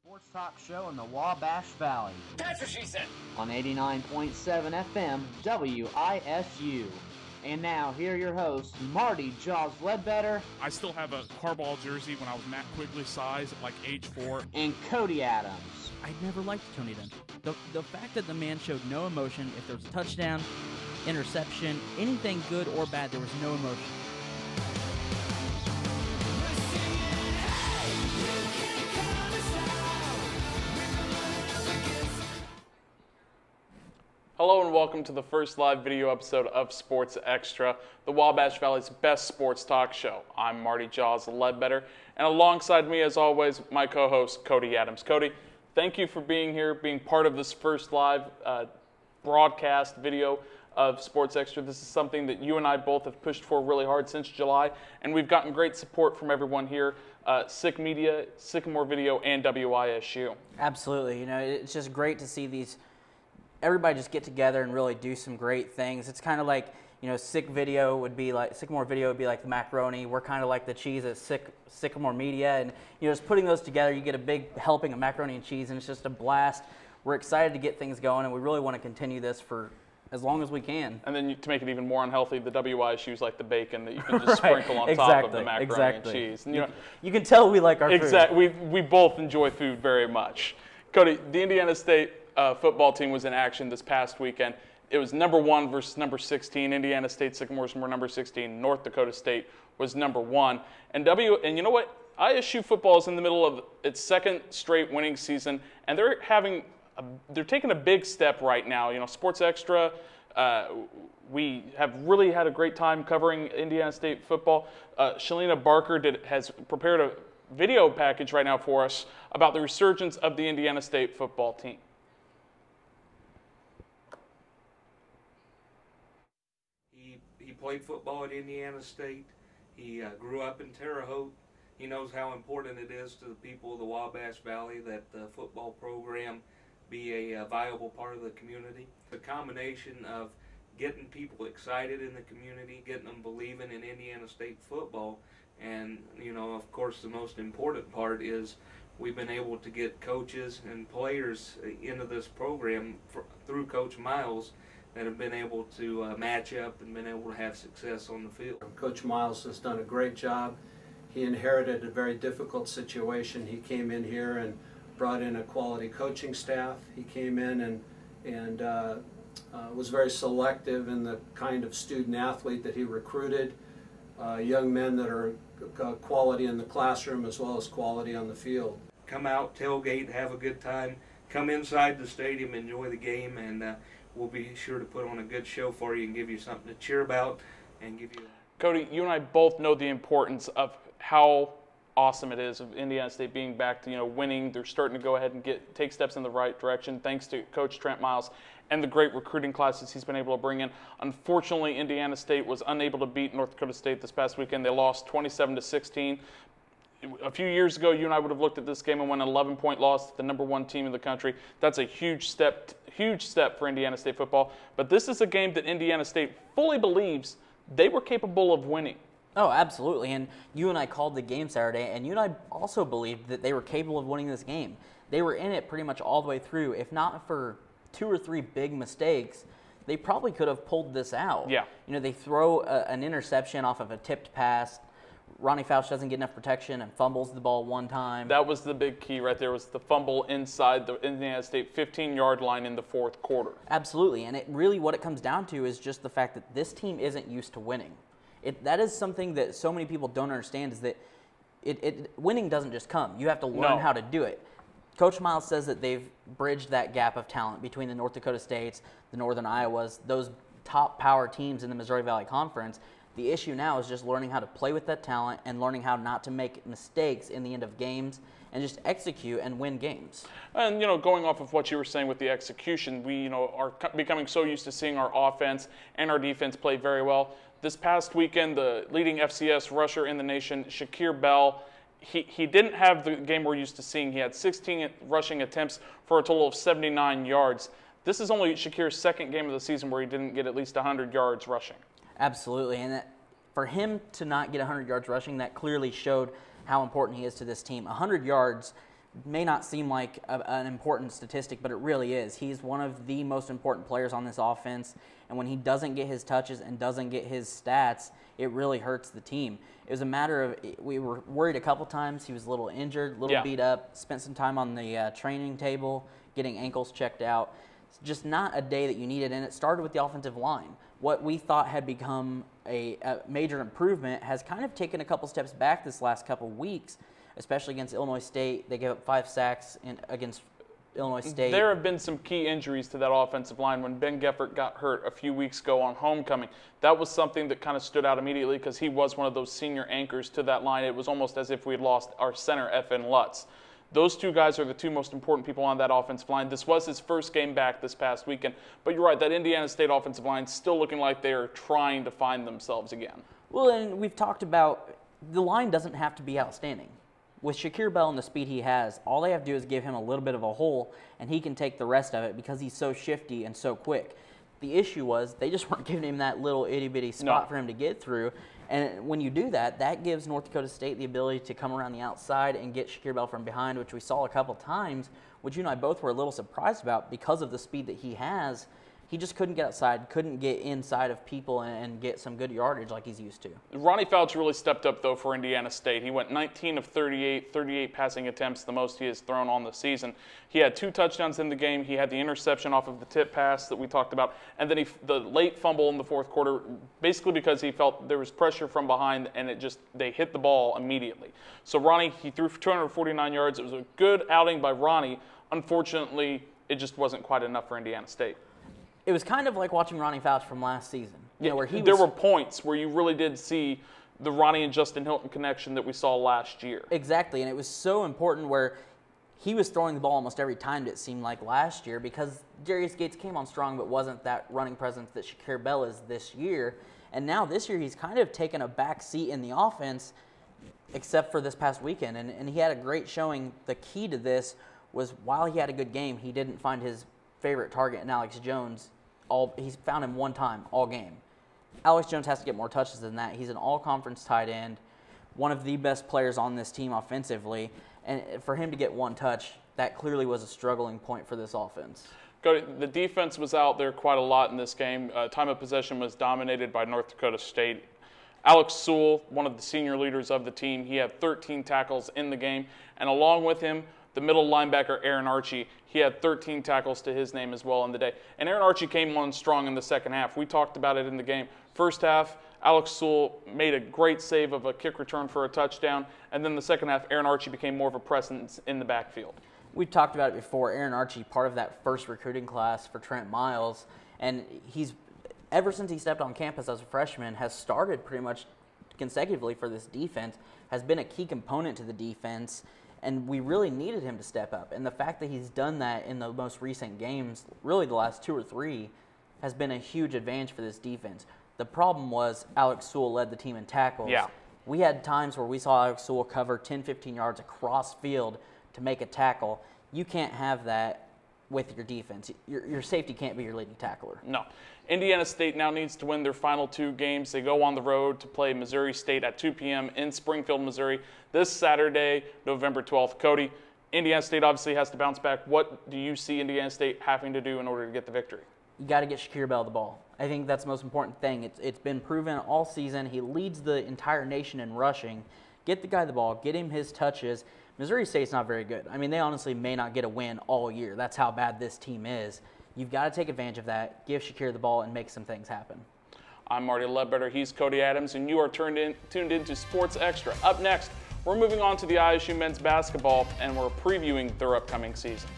Sports talk show in the Wabash Valley. That's what she said. On 89.7 FM WISU. And now, here are your hosts, Marty Jaws Ledbetter. I still have a Carball jersey when I was Matt Quigley size at like age 4. And Cody Adams. I never liked Tony Dungy. The fact that the man showed no emotion, if there was a touchdown, interception, anything good or bad, there was no emotion. Hello and welcome to the first live video episode of Sports Extra, the Wabash Valley's best sports talk show. I'm Marty Jaws Ledbetter, and alongside me, as always, my co-host, Cody Adams. Cody, thank you for being here, being part of this first live broadcast video of Sports Extra. This is something that you and I both have pushed for really hard since July, and we've gotten great support from everyone here, SICK Media, Sycamore Video, and WISU. Absolutely. You know, it's just great to see everybody just get together and really do some great things. It's kind of like, you know, Sycamore Video would be like the macaroni. We're kind of like the cheese at Sycamore Media, and you know, just putting those together, you get a big helping of macaroni and cheese, and it's just a blast. We're excited to get things going, and we really want to continue this for as long as we can. And then to make it even more unhealthy, the WISU is like the bacon that you can just sprinkle on top of the macaroni and cheese. And, you can tell we like our food. We both enjoy food very much. Cody, the Indiana State football team was in action this past weekend. It was number 1 versus number 16. Indiana State Sycamores were number 16. North Dakota State was number 1. And you know what? ISU football is in the middle of its second straight winning season, and they're taking a big step right now. You know, Sports Extra, we have really had a great time covering Indiana State football. Shalina Barker has prepared a video package right now for us about the resurgence of the Indiana State football team. He played football at Indiana State. He grew up in Terre Haute. He knows how important it is to the people of the Wabash Valley that the football program be a viable part of the community. The combination of getting people excited in the community, getting them believing in Indiana State football, and, you know, of course, the most important part is we've been able to get coaches and players into this program through Coach Miles that have been able to match up and been able to have success on the field. Coach Miles has done a great job. He inherited a very difficult situation. He came in here and brought in a quality coaching staff. He came in and was very selective in the kind of student athlete that he recruited. Young men that are quality in the classroom as well as quality on the field. Come out, tailgate, have a good time. Come inside the stadium, enjoy the game, and we'll be sure to put on a good show for you and give you something to cheer about and give you. Cody, you and I both know the importance of how awesome it is of Indiana State being back to, you know, winning. They're starting to go ahead and take steps in the right direction thanks to Coach Trent Miles and the great recruiting classes he's been able to bring in. Unfortunately, Indiana State was unable to beat North Dakota State this past weekend. They lost 27-16. A few years ago, you and I would have looked at this game and won an 11-point loss to the number 1 team in the country. That's a huge step for Indiana State football. But this is a game that Indiana State fully believes they were capable of winning. Oh, absolutely. And you and I called the game Saturday, and you and I also believed that they were capable of winning this game. They were in it pretty much all the way through. If not for 2 or 3 big mistakes, they probably could have pulled this out. Yeah. You know, they throw an interception off of a tipped pass. Ronnie Fauch doesn't get enough protection and fumbles the ball one time. That was the big key right there, was the fumble inside the Indiana State 15-yard line in the fourth quarter. Absolutely. And what it comes down to is just the fact that this team isn't used to winning. That is something that so many people don't understand, is that winning doesn't just come. You have to learn how to do it. Coach Miles says that they've bridged that gap of talent between the North Dakota States, the Northern Iowas, those top power teams in the Missouri Valley Conference. The issue now is just learning how to play with that talent and learning how not to make mistakes in the end of games and just execute and win games. And, you know, going off of what you were saying with the execution, we, you know, are becoming so used to seeing our offense and our defense play very well. This past weekend, the leading FCS rusher in the nation, Shakir Bell, he didn't have the game we're used to seeing. He had 16 rushing attempts for a total of 79 yards. This is only Shakir's second game of the season where he didn't get at least 100 yards rushing. Absolutely, and for him to not get 100 yards rushing, that clearly showed how important he is to this team. 100 yards may not seem like an important statistic, but it really is. He's one of the most important players on this offense, and when he doesn't get his touches and doesn't get his stats, it really hurts the team. It was a matter of, we were worried a couple times. He was a little injured, a little beat up, spent some time on the training table, getting ankles checked out. It's just not a day that you needed, and it started with the offensive line. What we thought had become a major improvement has kind of taken a couple steps back this last couple weeks, especially against Illinois State. They gave up 5 sacks against Illinois State. There have been some key injuries to that offensive line. When Ben Geffert got hurt a few weeks ago on homecoming, that was something that kind of stood out immediately because he was one of those senior anchors to that line. It was almost as if we had lost our center, F.N. Lutz. Those two guys are the two most important people on that offensive line. This was his first game back this past weekend. But you're right, that Indiana State offensive line is still looking like they are trying to find themselves again. Well, and we've talked about the line doesn't have to be outstanding. With Shakir Bell and the speed he has, all they have to do is give him a little bit of a hole, and he can take the rest of it because he's so shifty and so quick. The issue was they just weren't giving him that little itty-bitty spot for him to get through. And when you do that, that gives North Dakota State the ability to come around the outside and get Shakir Bell from behind, which we saw a couple times, which you and I both were a little surprised about because of the speed that he has. He just couldn't get outside, couldn't get inside of people and get some good yardage like he's used to. Ronnie Fouch really stepped up, though, for Indiana State. He went 19 of 38 passing attempts, the most he has thrown on the season. He had 2 touchdowns in the game. He had the interception off of the tip pass that we talked about, and then the late fumble in the fourth quarter, basically because he felt there was pressure from behind, and they hit the ball immediately. So Ronnie, he threw for 249 yards. It was a good outing by Ronnie. Unfortunately, it just wasn't quite enough for Indiana State. It was kind of like watching Ronnie Fouch from last season. You know, where there were points where you really did see the Ronnie and Justin Hilton connection that we saw last year. Exactly, and it was so important where he was throwing the ball almost every time, it seemed like, last year because Darius Gates came on strong but wasn't that running presence that Shakir Bell is this year. And now this year he's kind of taken a back seat in the offense except for this past weekend. And he had a great showing. The key to this was while he had a good game, he didn't find his favorite target in Alex Jones. He's found him one time all game. Alex Jones has to get more touches than that. He's an all-conference tight end, one of the best players on this team offensively, and for him to get one touch, that clearly was a struggling point for this offense. The defense was out there quite a lot in this game. Time of possession was dominated by North Dakota State. Alex Sewell, one of the senior leaders of the team, he had 13 tackles in the game, and along with him, the middle linebacker, Aaron Archie, he had 13 tackles to his name as well in the day. And Aaron Archie came on strong in the second half. We talked about it in the game. First half, Alex Sewell made a great save of a kick return for a touchdown. And then the second half, Aaron Archie became more of a presence in the backfield. We've talked about it before. Aaron Archie, part of that first recruiting class for Trent Miles. And he's, ever since he stepped on campus as a freshman, has started pretty much consecutively for this defense, has been a key component to the defense. And we really needed him to step up. And the fact that he's done that in the most recent games, really the last 2 or 3, has been a huge advantage for this defense. The problem was Alex Sewell led the team in tackles. Yeah. We had times where we saw Alex Sewell cover 10, 15 yards across field to make a tackle. You can't have that with your defense. Your safety can't be your leading tackler. No. Indiana State now needs to win their final 2 games. They go on the road to play Missouri State at 2 p.m. in Springfield, Missouri this Saturday, November 12th. Cody, Indiana State obviously has to bounce back. What do you see Indiana State having to do in order to get the victory? You got to get Shakir Bell the ball. I think that's the most important thing. It's been proven all season. He leads the entire nation in rushing. Get the guy the ball. Get him his touches. Missouri State's not very good. I mean, they honestly may not get a win all year. That's how bad this team is. You've got to take advantage of that, give Shakir the ball, and make some things happen. I'm Marty Ledbetter. He's Cody Adams, and you are tuned into Sports Extra. Up next, we're moving on to the ISU men's basketball, and we're previewing their upcoming season.